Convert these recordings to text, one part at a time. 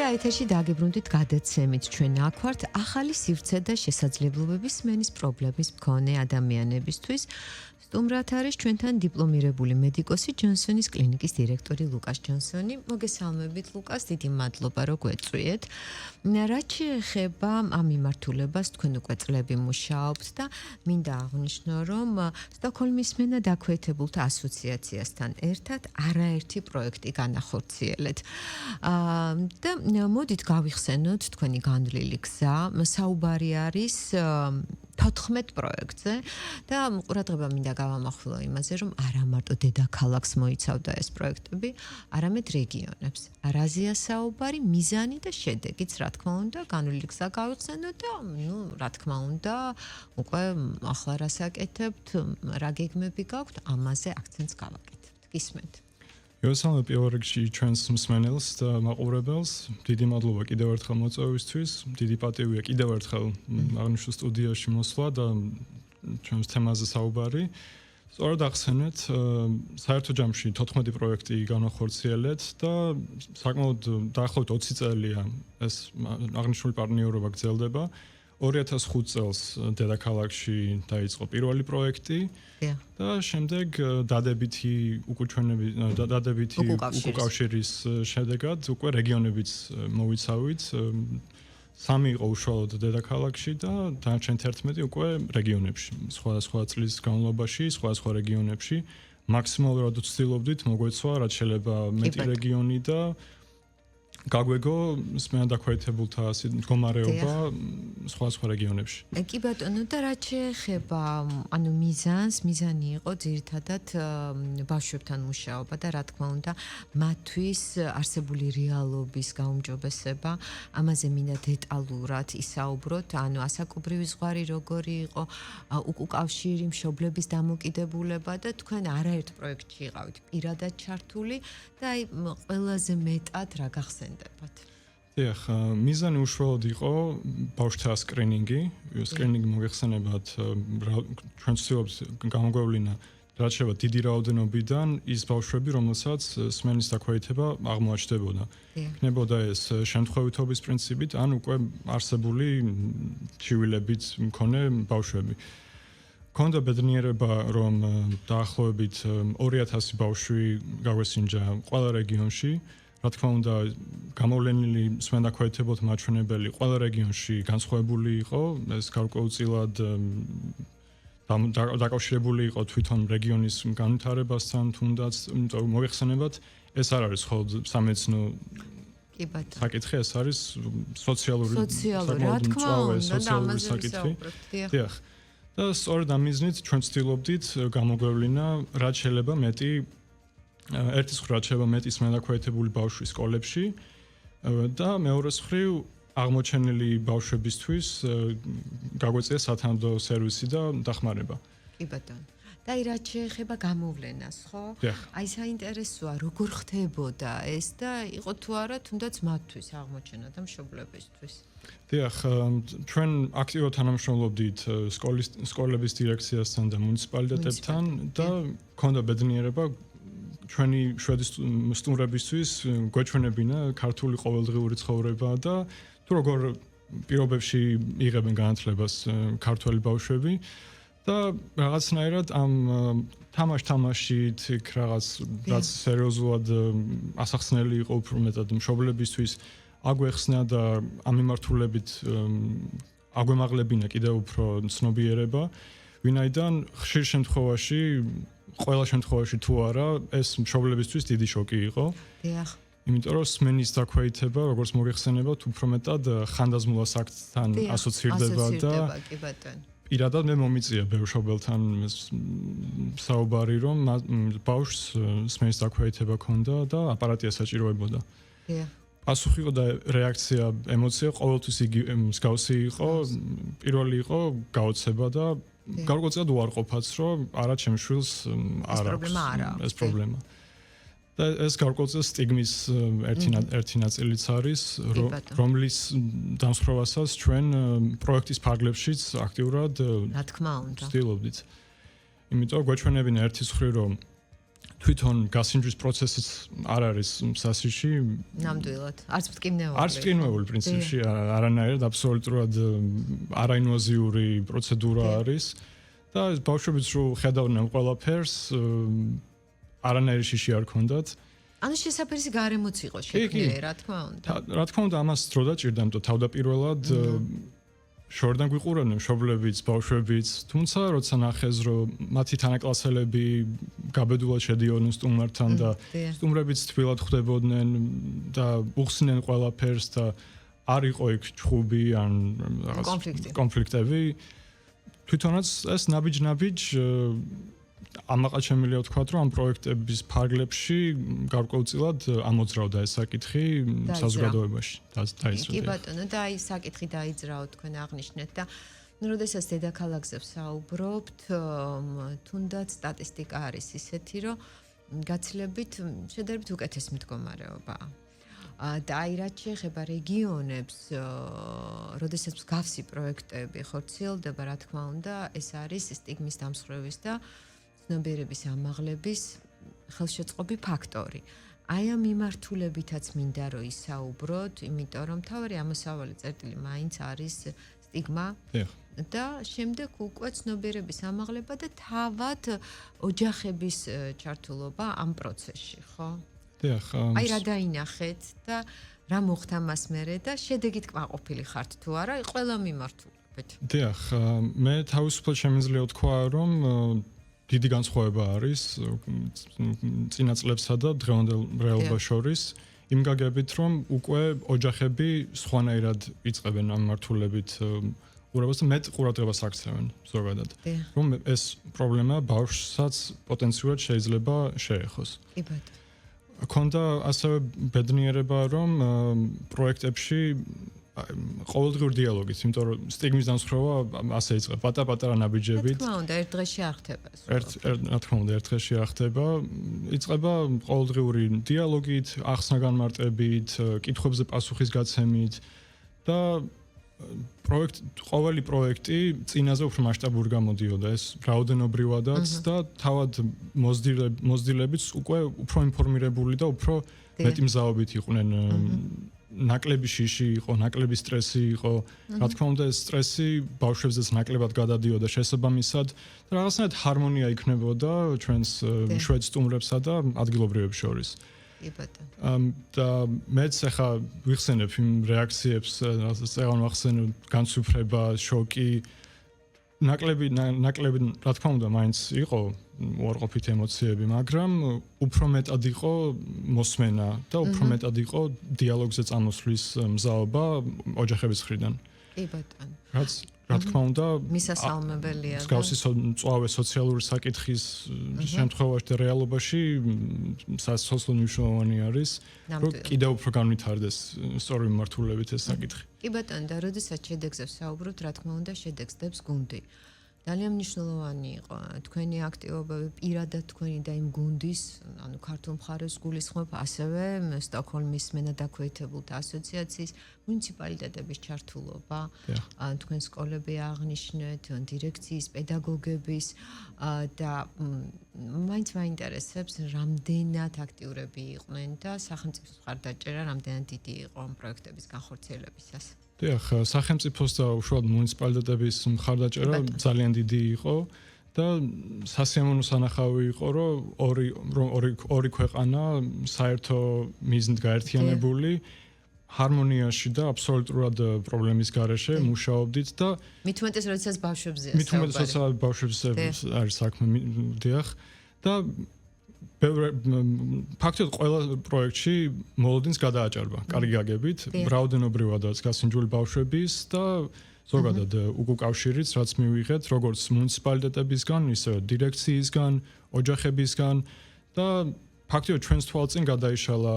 და ეთერში დაგიბრუნდით გადაცემით ჩვენ აქ ვართ ახალი სივრცე და შესაძლებლობების სმენის პრობლემის მქონე ადამიანებისთვის. სტუმრად არის ჩვენთან დიპლომირებული მედიკოსი ჯონსონის კლინიკის დირექტორი ლუკას ჯონსონი. მოგესალმებით ლუკას, დიდი მადლობა რომ გვეწვიეთ. რაც შეეხება ამ მიმართულებას თქვენ უკვე წლები მუშაობთ და მინდა აღვნიშნო რომ სტოკჰოლმის სმენა დაქვეითებულთა ასოციაციასთან ერთად არაერთი პროექტი განახორციელეთ. და მოდით გავიხსენოთ თქვენი განვლილი გზა. საუბარი არის 14 პროექტზე და ყურადღება მინდა გავამახვილო იმაზე, რომ არა მარტო დედაქალაქს მოიცავდა ეს პროექტები, არამედ რეგიონებს. რაზეა საუბარი, მიზანი და შედეგიც, რა თქმა უნდა, განვლილი გზა გავიხსენოთ და რა თქმა უნდა, უკვე ახლა რასაკეთებთ, რა გეგმები გაქვთ, ამაზე აქცენტს გავაკეთებთ. გისმენთ. Iosam პირველ რიგში ჩვენს მსმენელს და მაყურებელს დიდი მადლობა კიდევ ერთხელ მოწვევისთვის. დიდი პატივია კიდევ ერთხელ აღნიშნულ სტუდიაში მოსვლა და ჩვენს თემაზე საუბარი. სწორად ახსენეთ, საერთო ჯამში 14 პროექტი განახორციელეთ და საკმაოდ დაახლოებით 20 წელია ეს აღნიშნული პარტნიორობა გრძელდება. 2005 წელს დედაქალაქში დაიწყო პირველი პროექტი და შემდეგ დადებითი უკავშირის შედეგად უკვე რეგიონებიც მოვიცავით. 3 იყო უშუალოდ დედაქალაქში და დანარჩენ 11 უკვე რეგიონებში. სხვა წლის განმავლობაში, სხვა რეგიონებში მაქსიმალურად ვცდილობდით მოგვეცვა რაც შეიძლება მეტი რეგიონი და გაგვეგო სმენა დაქვეითებულთა მდგომარეობა სხვა რეგიონებში. კი ბატონო, და რაც შეეხება მიზანი იყო ძირითადად ბავშვებთან მუშაობა და რა თქმა უნდა მათთვის არსებული რეალობის გაუმჯობესება. ამაზე მინდა დეტალურად ისაუბროთ, ასაკობრივი ზღვარი როგორი იყო, უკავშირი, მშობლების დამოკიდებულება და თქვენ არაერთ პროექტში იყავით პირადად ჩართული და ყველაზე მეტად რა გახსენთ? დიახ, მიზანი უშუალოდ იყო ბავშვთა სკრინინგი. სკრინინგი მოგეხსენებათ, ჩვენ ვცდილობთ გამოგვევლინა რაც შევა დიდი რაოდენობიდან ის ბავშვები, რომელსაც სმენის დაქვეითება აღმოაჩნდებოდა. იქნებოდა ეს შემთხვევითობის პრინციპით, ან უკვე არსებული ჩივილებით მქონე ბავშვები. ქონდა ბედნიერება, რომ დაახლოებით 2000 ბავშვი გაგვესინჯა ყველა რეგიონში. რა თქმა უნდა, გამოვლენილი სმენა დაქვეითებულთა მაჩვენებელი ყველა რეგიონში განსხვავებული იყო, ეს გარკვეულწილად დაკავშირებული იყო თვითონ რეგიონის განვითარებასთან, თუნდაც, იმიტომ მოიხსენებათ, ეს არ არის მხოლოდ სამედიცინო საკითხი, ეს არის სოციალური საკითხი. დიახ. და სწორედ ამ მიზნით ჩვენ ვცდილობდით გამოგვევლინა რაც შეიძლება მეტი ერთის მხრივ შეიძლება მეტი სმენა დაქვეითებული ბავშვი სკოლებში და მეორეს მხრივ აღმოჩენილი ბავშვებისთვის გაგვეწია სათანადო სერვისი და დახმარება. კი ბატონო. და რაც შეეხება გამოვლენას, ხო? აი საინტერესოა, როგორ ხდებოდა ეს და იყო თუ არა თუნდაც მათთვის აღმოჩენა და მშობლებისთვის. დიახ, ჩვენ აქტიურად თანამშრომლობდით სკოლების დირექციასთან და მუნიციპალიტეტებთან და ქონდა ბედნიერება ჩვენი შვედი სტუმრებისთვის გვეჩვენებინა ქართული ყოველდღიური ცხოვრება და თუ როგორ პირობებში იღებენ განათლებას ქართველი ბავშვები და რაღაცნაირად ამ თამაშით რაღაც სერიოზულად ასახსნელი იყო უფრო მეტად მშობლებისთვის აგვეხსნა და ამ მიმართულებით აგვემაღლებინა კიდევ უფრო ცნობიერება, ვინაიდან ხშირ შემთხვევაში ყველა შემთხვევაში თუ არა, ეს მშობლებისთვის დიდი შოკი იყო. დიახ. იმიტომ რომ სმენის დაქვეითება, როგორც მოგეხსენებათ, უფრო მეტად ხანდაზმულ ასაკთან ასოცირდება და პირადად მე მომიწია ბევრ მშობელთან საუბარი, რომ ბავშვს სმენის დაქვეითება ჰქონდა და აპარატია საჭიროებოდა. დიახ. პასუხი იყო და რეაქცია, ემოცია ყოველთვის მსგავსი იყო. პირველი იყო გაოცება და გარკვეულწილად უარყოფაც, რომ არა ჩემს შვილს არ აქვს ეს პრობლემა. და ეს გარკვეულწილად სტიგმის ერთი ნაწილიც არის, რომლის დამსხვრევასაც ჩვენ პროექტის ფარგლებშიც აქტიურად რა თქმა უნდა ვცდილობდით. იმიტომ გვეჩვენებინა ერთის მხრივ, რომ თვითონ გასინჯვის პროცესიც არ არის სასიში. ნამდვილად. არც მტკივნეული. არც მტკივნეული პრინციპში არანაირად აბსოლუტურად არაინვაზიური პროცედურა არის და ბავშვებიც რო ხედავდნენ ყველაფერს არანაირი შიში არ ქონდათ. ანუ შესაფერისი გარემოც იყო შექმნილი, რა თქმა უნდა. რა თქმა უნდა, ამას დრო დაჭირდა, იმიტომ თავდაპირველად შორიდან გვიყურებდნენ მშობლებიც, ბავშვებიც, თუმცა როცა ნახეს, რომ მათი თანაკლასელები გაბედულად შედიოდნენ სტუმართან და სტუმრებიც თბილად ხვდებოდნენ და უხსნიან ყველაფერს და არ იყო იქ ჩხუბი ან რაღაც კონფლიქტები, თვითონაც ეს ნაბიჯ ამაყად შემიძლია ვთქვათ, რომ ამ პროექტების ფარგლებში გარკვეულწილად ამოძრავდა ეს საკითხი საზოგადოებაში. დაიძრა. კი ბატონო, და აი საკითხი დაიძრაო თქვენ აღნიშნეთ და როდესაც დედაქალაქზე ვსაუბრობთ, თუნდაც სტატისტიკა არის ისეთი, რომ გაცილებით შედარებით უკეთესი მდგომარეობაა. და აი რაც შეეხება რეგიონებს, როდესაც მსგავსი პროექტები ხორციელდება, რა თქმა უნდა, ეს არის სტიგმის დამსხვრევის და ცნობიერების ამაღლების ხელშეწყობი ფაქტორი. აი ამ მიმართულებითაც მინდა რომ ისაუბროთ, იმიტომ რომ თავარი ამოსავალი წერტილი მაინც არის სტიგმა და შემდეგ უკვე ცნობიერების ამაღლება და თავად ოჯახების ჩართულობა ამ პროცესში, ხო? აი რა დაინახეთ და რა მოხდა მას მერე და შედეგით კმაყოფილი ხართ თუ არა ყველა მიმართულებით. დიახ, მე თავისუფლად შემიძლია ვთქვა, რომ დიდი განსხვავება არის წინა წლებსა და დღევანდელ რეალობას შორის იმ გაგებით, რომ უკვე ოჯახები სხვანაირად იწყებენ ამ მიმართულებით ყურებას და მეტ ყურადღებას აქცევენ ზოგადად. რომ ეს პრობლემა ბავშვსაც პოტენციურად შეიძლება შეეხოს. კი ბატონო. ქონდა ასევე ბედნიერება, რომ პროექტებში ყოველდღიური დიალოგით, იმიტომ რომ სტიგმის დამსხვრევა ასე იწყება პატარ-პატარა ნაბიჯებით. რა თქმა უნდა, ერთ დღეში არ ხდება. რა თქმა უნდა, ერთ დღეში არ ხდება. იწყება ყოველდღიური დიალოგით, ახსნა-განმარტებით, კითხვებზე პასუხის გაცემით და ყოველი პროექტი წინაზე უფრო მასშტაბური გამოდიოდა, ეს რაოდენობრივადაც და თავად მოზრდილებიც უკვე უფრო ინფორმირებული და უფრო მეტი მზაობით იყვნენ. ნაკლები შიში იყო, ნაკლები სტრესი იყო. რა თქმა უნდა, ეს სტრესი ბავშვებზეც ნაკლებად გადადიოდა შესაბამისად და რაღაცნაირად ჰარმონია იქნებოდა ჩვენს შვედ სტუმრებსა და ადგილობრივებს შორის. კი ბატონო. და მეც ახლა ვიხსენებ იმ რეაქციებს, წეგან ვახსენე განსუფრება, შოკი, ნაკლები, რა თქმა უნდა, მაინც იყო უარყოფით ემოციები, მაგრამ უფრო მეტად იყო მოსმენა და უფრო მეტად იყო დიალოგზე წამოსვლის მზაობა ოჯახების მხრიდან. კი ბატონო. რაც რა თქმა უნდა, მისასალმებელია. მსგავსი მწვავე სოციალური საკითხის შემთხვევაში და რეალობაში სასოციალურ მნიშვნელოვანი არის, რომ კიდევ უფრო განვითარდეს სწორი მიმართულებით ეს საკითხი. კი ბატონო, და როდესაც შედეგზე ვსაუბრობთ, რა თქმა უნდა, შედეგს დებს გუნდი. ძალიან მნიშვნელოვანი იყო თქვენი აქტივობები, პირადად თქვენი და იმ გუნდის, ანუ ქართულ მხარეს გულისხმობ, ასევე სტოკჰოლმის მენადაქვეითებულთა ასოციაციის მუნიციპალიტეტების ჩართულობა, თქვენ სკოლები აღნიშნეთ, დირექციის, პედაგოგების და მაინც მაინტერესებს, რამდენად აქტიურები იყვნენ და სახელმწიფოს მხარდაჭერა რამდენად დიდი იყო ამ პროექტების განხორციელებისას. დიახ, სახელმწიფოს და უშუალოდ მუნიციპალიტეტების მხარდაჭერა ძალიან დიდი იყო და სასიამოვნო სანახავი იყო, რომ ორი ქვეყანა საერთო მიზნით გაერთიანებული ჰარმონიაში და აბსოლუტურად პრობლემის გარეშე მუშაობდით და მით უმეტეს როდესაც ბავშვებზეა მით უმეტეს როცა ბავშვებზე არის საქმე, დიახ და ფაქტობრივად ყველა პროექტში მოლოდინს გადააჭარბა კარგი გაგებით, რაოდენობრივადაც გასინჯული ბავშვების და ზოგადად უკავშირიც, რაც მივიღეთ როგორც მუნიციპალიტეტებისგან, ისე დირექციისგან, ოჯახებისგან და ფაქტობრივად ჩვენს თვალწინ გადაიშალა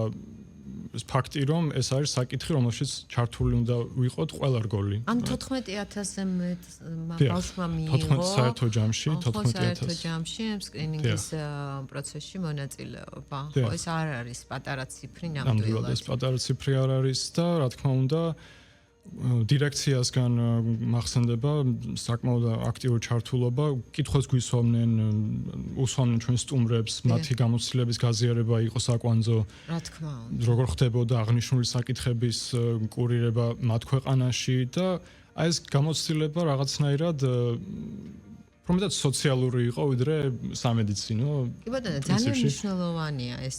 ეს ფაქტი, რომ ეს არის საკითხი, რომელშიც ჩართული უნდა ვიყოთ ყველა რგოლი. ან 14000-ზე მეტ ბავშვმა მიიღო 14 საერთო ჯამში, 14000 ჯამში სკრინინგის პროცესში მონაწილეობა. ხო, ეს არ არის პატარა ციფრი ნამდვილად. ეს პატარა ციფრი არ არის და რა თქმა უნდა დირექციასგან მახსენდება საკმაოდ აქტიური ჩართულობა, კითხვას გვისვამნენ, უსვამდნენ ჩვენ სტუმრებს, მათი გამოცდილების გაზიარება იყო საკვანძო. რა თქმა უნდა. როგორ ხდებოდა აღნიშნული საკითხების კურირება მათ ქვეყანაში და აი ეს გამოცდილება რაღაცნაირად პრომეტად სოციალური იყო ვიდრე სამედიცინო. კი ბატონო, ძალიან მნიშვნელოვანია ეს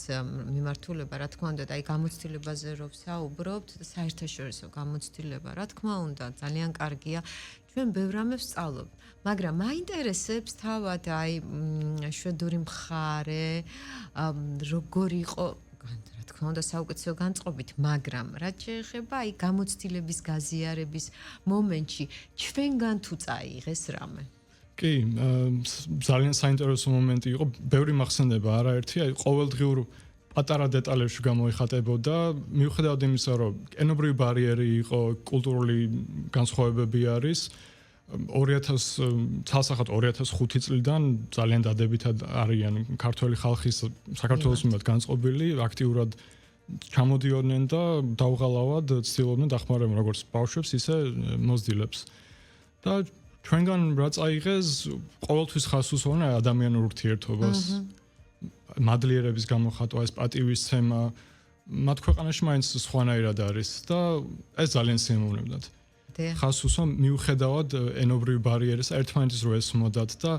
მიმართულება, რა თქმა უნდა, და აი გამოცდილებაზე რო ვსაუბრობთ, საერთაშორისო გამოცდილება, რა თქმა უნდა, ძალიან კარგია. ჩვენ ბევრ რამებს ვსწავლობთ, მაგრამ მაინტერესებს თავად აი შვედური მხარე, როგორ იყო რა თქმა უნდა საუკეთესო განწყობით, მაგრამ რაც შეეხება აი გამოცდილების გაზიარების მომენტში, ჩვენგან თუ წაიღეს რამე? კი, ძალიან საინტერესო მომენტი იყო, ბევრი მახსენდება, არაერთი, აი ყოველდღიურ პატარა დეტალებში გამოიხატებოდა, მიუხედავად იმისა, რომ ენობრივი ბარიერი იყო, კულტურული განსხვავებები არის, 2005 წლიდან ძალიან დადებითად არიან ქართველი ხალხის საქართველოს მიმართ განწყობილი, აქტიურად ჩამოდიოდნენ და დაუღალავად ცდილობდნენ დახმარება როგორც ბავშვებს, ისე მოზრდილებს. და ჩვენგან რა წაიღეს, ყოველთვის ხას უსვამენ ადამიანურ ურთიერთობას. მადლიერების გამოხატვა, ეს პატივისცემა, მათ ქვეყანაში მაინც სხვანაირად არის და ეს ძალიან სიამოვნებდათ. ხას უსვამ მიუხედავად ენობრივი ბარიერის ერთმანეთის რო ესმოდათ და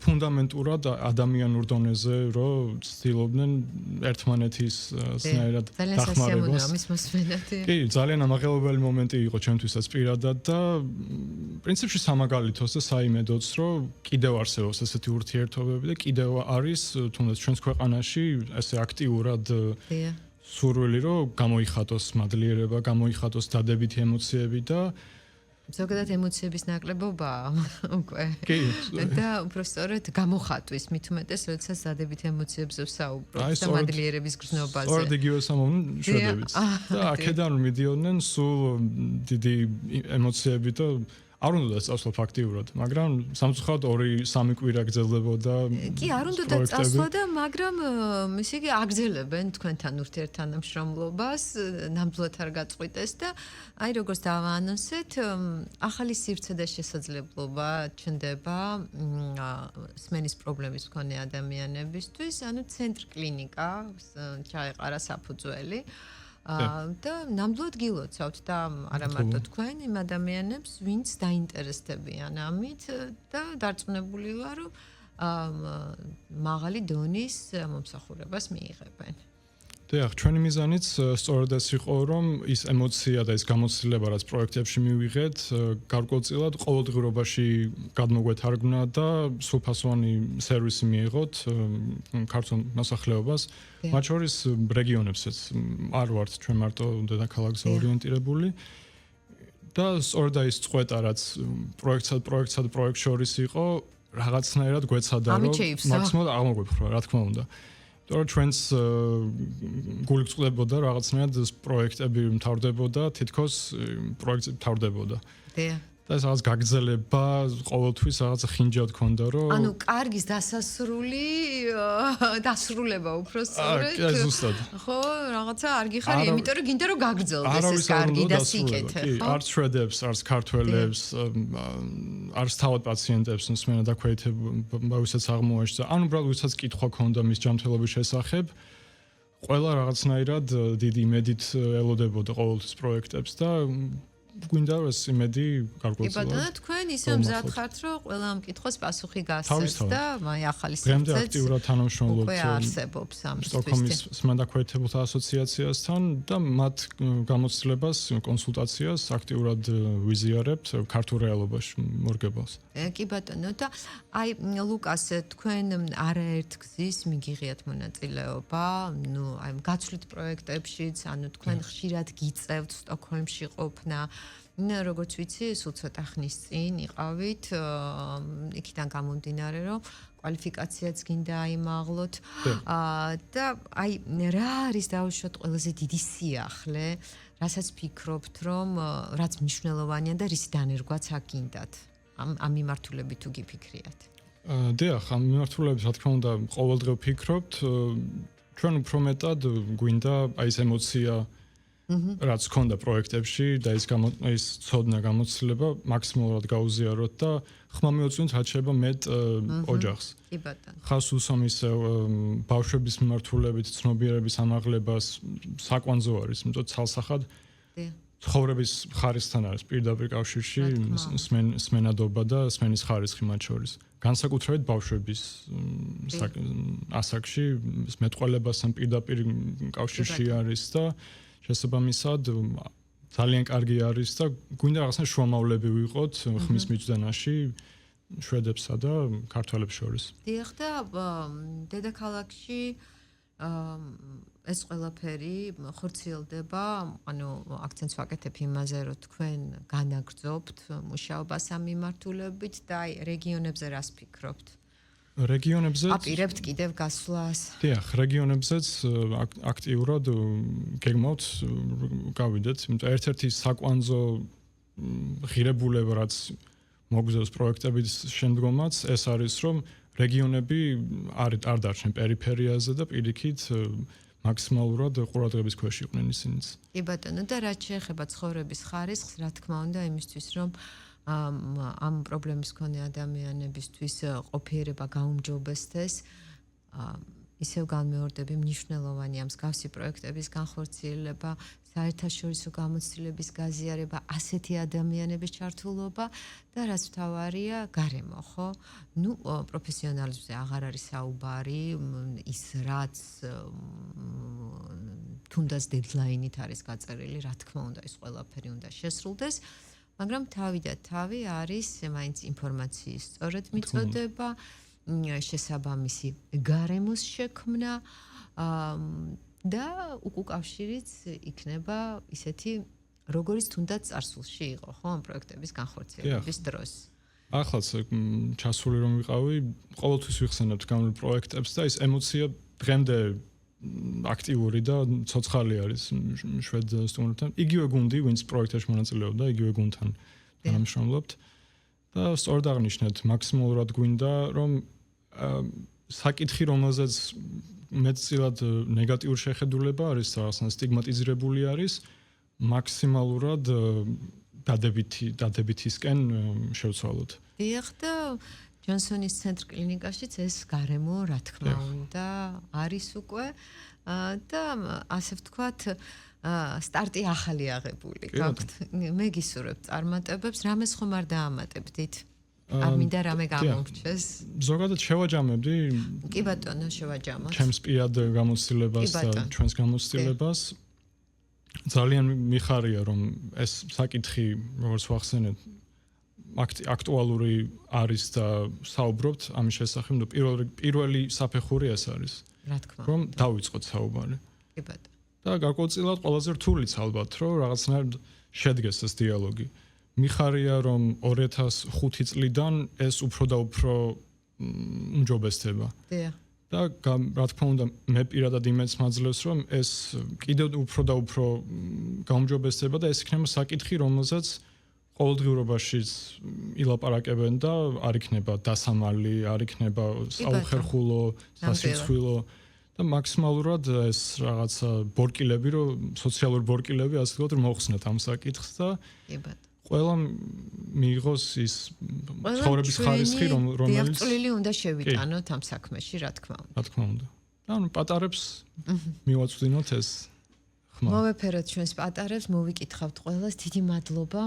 ფუნდამენტურად ადამიანურ დონეზე რო ცდილობდნენ ერთმანეთის სნაირად დახმარებას. კი, ძალიან ამაღელებელი მომენტი იყო ჩემთვისაც პირადად და პრინციპში სამაგალითოს და საიმედოც რომ კიდევ არსებობს ესეთი ურთიერთობები და კიდევ არის თუნდაც ჩვენს ქვეყანაში ესე აქტიურად სურვილი რომ გამოიხატოს მადლიერება, გამოიხატოს დადებითი ემოციები და ზოგადად ემოციების ნაკლებობაა უკვე. კი. და უბრალოდ გამოხატვის მით უმეტეს, როდესაც დადებითი ემოციებზე ვსაუბრობთ და მადლიერების გრძნობაზე. სწორედ იგივე სამომავლო შვედებით. და აქედან მიდიოდნენ სულ დიდი ემოციები და არ უნდა დაწესო ფაქტიურად, მაგრამ სამწუხაროდ 2-3 კვირა გრძელდებოდა. კი, არ უნდა დაწესო და მაგრამ ისე იგი აგრძელებენ თქვენთან ურთიერთთანამშრომლობას, ნამდვილად არ გაწყვიტეს და აი როგორც დავაანონსეთ, ახალი სივრცე და შესაძლებლობა ჩნდება სმენის პრობლემის მქონე ადამიანებისთვის, ანუ ცენტრ კლინიკა ჩაეყარა საფუძველი. და ნამდვილად გილოცავთ და არა მარტო თქვენ იმ ადამიანებს, ვინც დაინტერესდებიან ამით და დარწმუნებული ვარ, რომ მაღალი დონის მომსახურებას მიიღებენ. დიახ, ჩვენი მიზანიც სწორედ ეს იყო, რომ ის ემოცია და ის გამოცდილება, რაც პროექტებში მივიღეთ, გარკვეულწილად ყოველდღიურობაში გადმოგვეთარგმნა და სრულფასოვანი სერვისი მიიღოთ ქართულ მოსახლეობას, მათ შორის რეგიონებსაც არ ვართ ჩვენ მარტო დედაქალაქზე ორიენტირებული. და სწორედ ის წყვეტა, რაც პროექტსა და პროექტ შორის იყო, რაღაცნაირად გვეცადა, რომ მაქსიმალურად აღმოგვეფხვრა, რა თქმა უნდა. თორე ჩვენს გული გწყდებოდა რაღაცნაირად პროექტები მთავრდებოდა, თითქოს პროექტი მთავრდებოდა. და ეს რაღაც გაგრძელება ყოველთვის რაღაც ხინჯად ქონდა, რომ ანუ კარგის დასრულება უფრო სწორედ. კი, ზუსტად. ხო, რაღაცა არ გიხარი, იმიტომ რომ გინდა რომ გაგრძელდეს ეს კარგი და სიკეთე, ხო? არც შვედებს, არც ქართველებს, არც თავად პაციენტებს მსმენა დაქვეითება, ვისაც აღმოაჩნდა. ანუ უბრალოდ ვისაც კითხვა ქონდა მის ჯანმრთელობის შესახებ, ყველა რაღაცნაირად დიდი იმედით ელოდებოდა ყოველთვის პროექტებს და გვინდა რომ ეს იმედი გარკვეულწილად. კი ბატონო, თქვენ ისე მზად ხართ, რომ ყველა ამ კითხვას პასუხი გასცეს და აი ახალი დღემდე აქტიურად თანამშრომლობთ. უკვე არსებობს ამისთვის. სტოკჰოლმის სმენდაქვეითებულთა ასოციაციასთან და მათ გამოცდილებას, კონსულტაციას აქტიურად ვიზიარებთ ქართულ რეალობაში მორგებელს. კი ბატონო, და აი ლუკას, თქვენ არაერთ გზის მიგიღიათ მონაწილეობა, ნუ აი გაცვლით პროექტებშიც, ანუ თქვენ ხშირად გიწევთ სტოკჰოლმში ყოფნა. როგორც ვიცი, სულ ცოტა ხნის წინ იყავით, იქიდან გამომდინარე, რომ კვალიფიკაციაც გინდა აიმაღლოთ. და აი რა არის დაუშვათ ყველაზე დიდი სიახლე, რასაც ფიქრობთ, რომ რაც მნიშვნელოვანია და რის დანერგვაც აგინდათ? ამ მიმართულებით თუ გიფიქრიათ? დიახ, ამ მიმართულებით რა თქმა უნდა ყოველდღე ვფიქრობთ, ჩვენ უფრო მეტად გვინდა აი ეს ემოცია რაც ქონდა პროექტებში და ის ცოდნა გამოცდილება მაქსიმალურად გაუზიაროთ და ხმა მიუწვით რაც შეიძლება მეტ ოჯახს. კი ბატონო. ხას უსვამ ისე ბავშვების მიმართულებით ცნობიერების ამაღლებას საკვანძო არის, იმიტომ ცალსახად ცხოვრების ხარისხთან არის პირდაპირ კავშირში სმენადობა და სმენის ხარისხი მათ შორის. განსაკუთრებით ბავშვების ასაკში მეტყველებასთან პირდაპირ კავშირში არის და შესაბამისად ძალიან კარგი არის და გვინდა რაღაცა შუამავლები ვიყოთ ხმის მიჯდანაში შვედებსა და ქართველებს შორის. დიახ და დედაქალაქში ეს ყველაფერი ხორციელდება, ანუ აქცენტს ვაკეთებ იმაზე, რომ თქვენ განაგრძობთ მუშაობას ამ მიმართულებით და აი რეგიონებზე რას ფიქრობთ? რეგიონებზე აპირებთ კიდევ გასვლას? დიახ, რეგიონებზეც აქტიურად გეგმავთ გავიდეთ, იმიტომ ერთ-ერთი საკვანძო ღირებულება რაც მოგვზევს პროექტების შემდგომაც ეს არის, რომ რეგიონები არ დარჩნენ პერიფერიაზე და პირიქით მაქსიმალურად ყურადღების ქვეშ იყვნენ ისინიც. კი ბატონო, და რაც შეეხება ცხოვრების ხარისხს, რა თქმა უნდა, იმისთვის რომ ამ პრობლემის მქონე ადამიანებისთვის ყოფიერება გაუმჯობესდეს, ისევ განმეორდები მნიშვნელოვანია მსგავსი პროექტების განხორციელება, საერთაშორისო გამოცდილების გაზიარება, ასეთი ადამიანების ჩართულობა და რაც მთავარია, გარემო, ხო? ნუ პროფესიონალიზმზე აღარ არის საუბარი, ის რაც თუნდაც დედლაინით არის გაწერილი, რა თქმა უნდა, ეს ყველაფერი უნდა შესრულდეს, მაგრამ თავი და თავი არის მაინც ინფორმაციის სწორედ მიწოდება, შესაბამისი გარემოს შექმნა და უკავშირიც იქნება ისეთი, როგორც თუნდაც წარსულში იყო, ხო, ამ პროექტების განხორციელების დროს. ახლაც ჩასული რომ ვიყავი, ყოველთვის ვიხსენებთ განულ პროექტებს და ეს ემოცია დღემდე აქტიური და ცოცხალი არის შვედ სტუმრებთან. იგივე გუნდი, ვინც პროექტებში მონაწილეობდა, იგივე გუნდთან თანამშრომლობთ. და სწორად აღნიშნეთ, მაქსიმალურად გვინდა, რომ საკითხი, რომელზეც მეტწილად ნეგატიური შეხედულება არის, რაღაცა სტიგმატიზირებული არის, მაქსიმალურად დადებითისკენ შევცვალოთ. დიახ და ჯონსონის ცენტრ კლინიკაშიც ეს გარემო, რა თქმა უნდა, არის უკვე და ასე ვთქვათ, სტარტი ახალი აღებული გაქვთ. მე გისურვებთ წარმატებებს, რამეს ხომ არ დაამატებდით? არ მინდა რამე გამორჩეს. ზოგადად შევაჯამებდი. კი ბატონო, შევაჯამოთ. ჩემს პირად გამოცდილებას და ჩვენს გამოცდილებას. ძალიან მიხარია, რომ ეს საკითხი, როგორც ვახსენეთ, აქტუალური არის და საუბრობთ ამის შესახებ, და პირველი საფეხური ეს არის. რა თქმა უნდა. რომ დავიწყოთ საუბარი. კი ბატონო. და გარკვეულწილად ყველაზე რთულიც ალბათ, რომ რაღაცნაირად შედგეს ეს დიალოგი. მიხარია, რომ 2005 წლიდან ეს უფრო და უფრო უმჯობესდება. დიახ. და რა თქმა უნდა, მე პირადად იმედს მაძლევს, რომ ეს კიდევ უფრო და უფრო გაუმჯობესდება და ეს იქნება საკითხი, რომელზეც ყოველდღიურობაშიც ილაპარაკებენ და არ იქნება დასამალი, არ იქნება საუხერხულო, სასიცხვილო და მაქსიმალურად ეს რაღაცა ბორკილები, რომ სოციალური ბორკილები, ასე ვთქვათ, რომ მოხსნათ ამ საკითხს და ყველა მიიღოს ის ცხოვრების ხარისხი, რომელიც დიაღწული უნდა შევიტანოთ ამ საქმეში, რა თქმა უნდა. რა თქმა უნდა. ანუ პატარებს მივაწვდინოთ ეს ხმა. მოვეფეროთ ჩვენს პატარებს, მოვიკითხავთ ყველას, დიდი მადლობა.